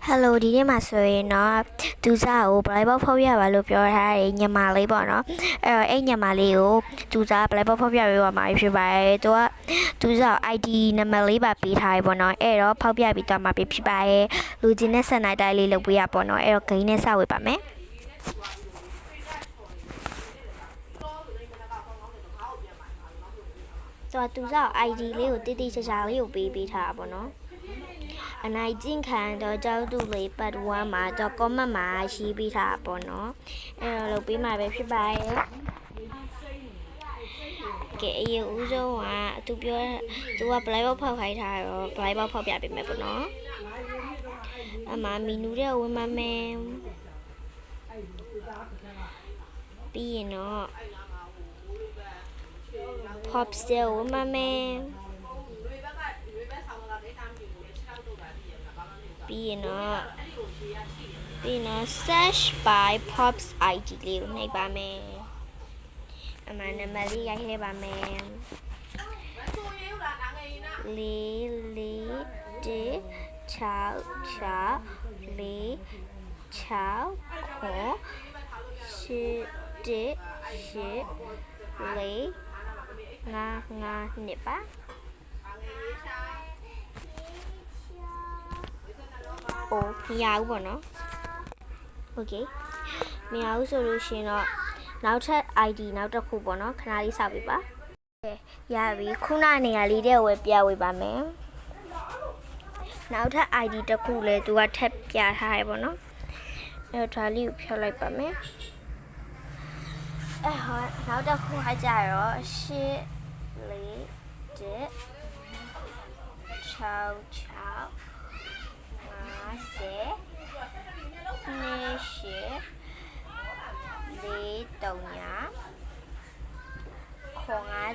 Hello ဒီနေ့မှာဆိုရင်တော့သူစားကိုဘလိုက်ဘောဖောက်ပြပါလို့ပြောထားတယ်ညမလေးပေါ့နော်အဲ့ညမလေးကိုသူစားဘလိုက်ဘောဖောက်ပြပေးပါမှာဖြစ်ပါတယ်သူစား ID နံပါတ်လေးပါပေးထားရပေါ့နော်အဲ့တော့ဖောက်ပြပြီးတော့မှာဖြစ်ပါတယ်လူချင်းနဲ့ဆက်နိုင်တိုင်းလေးလုပ်ပေးရပေါ့နော်အဲ့တော့ဂိမ်းနဲ့စဝေးပါမယ်သူစား ID လေးကိုတိတိကျကျလေးကိုပေးထားပါပေါ့နော်အနိုင်ကျင့်ခံတော့ကျောင်းသူလေးပတ်ဝမ်းမှာတော့ comment မှာရှိပေးထားပေါ့နော်အဲ့တော့လုပ်ပေးမှာပဲဖြစ်ပါတယ်ကဲအရင်ဦးဆုံးကသူပြောသူက blind box ဖောက်ခိုင်းထားတော့ blind box ဖောက်ပြပေးမယ်ပေါ့နော်အမမီနူတဲ့ဝင်မမယ်ပြီးရင်တော့ pop still ဝင်မမယ်ပြီးရင်တော့ search by pops id လေးကိုနှိပ်ပါမယ်အမှန်နံပါတ်လေးရိုက်ထည့်ပါမယ်4 ပါโอ้မရဘူးပေါ့နော်โอเคမရဘူးဆိုလို့ရှင်တော့နောက်ထပ် ID နောက်တစ်ခုပေါ့နော်ခဏလေးစောင့်ပေးပါရပြီခုနနေရာလေးတဲ့ဝယ်ပြဝေးပါမယ်နောက်ထပ် ID တစ်ခုလဲသူကထပ်ပြထားရပေါ့နော်အဲ့တော့ဒါလေးကိုဖြောက်လိုက်ပါမယ်အဲ့ဟောနောက်တစ်ခုကကြတော့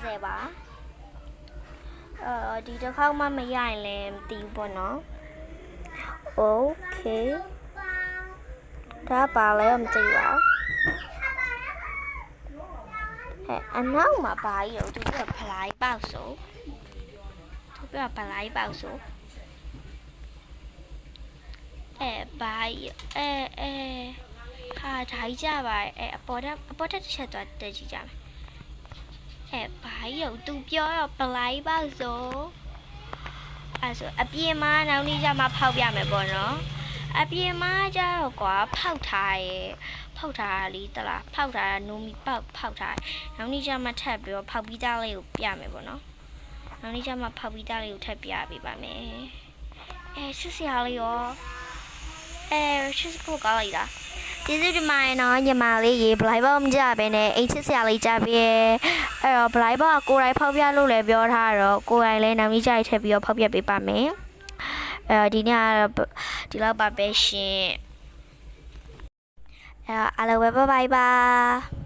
8 ပါဒီတစ်ခေါက်မှမရရင်လည်းမသိဘူးပေါ့နော်โอเคဒါပါလဲမသိပါဘူးအနောက်မှာပါရီတော့သူကဖလိုက်ပေါက်ဆိုသူကဖလိုက်ပေါက်ဆိုပါရီဟာဓာကြီးကြပါအပေါ်တက်တစ်ချက်သွားတက်ကြည့်ကြမယ်ဘာရုပ်သူပြောတော့ပလိုက်ပါဆိုအဲ့ဆိုအပြင်မှာနောက်နေ့ကျမှဖောက်ပြမယ်ပေါ့နော်အပြင်မှာကျတော့ကွာဖောက်ထားလေးတလားဖောက်ထားတာနိုမီပေါက်ဖောက်ထားနောက်နေ့ကျမှထပ်ပြီးတော့ဖောက်ပြီးသားလေးကိုပြမယ်ပေါ့နော်နောက်နေ့ကျမှဖောက်ပြီးသားလေးကိုထပ်ပြပေးပါမယ်စစ်စရာလေးရောချစ်ဖို့ကောင်းလိုက်တာကျေးဇူးတင်ပါတယ်နော်ညီမလေးရေ blind box မကြပဲနဲ့အိတ်ချစ်စရာလေးကြပြီအဲ့တော့ blind box ကိုယ်တိုင်ဖောက်ပြလို့လည်းပြောထားတော့ကိုယ်တိုင်လည်းနောက်နေ့ကြိုက်ထည့်ပြီးတော့ဖောက်ပြပေးပါမယ်ဒီနေ့ကတော့ဒီလောက်ပါပဲရှင်အားလုံးပဲbye byeပါ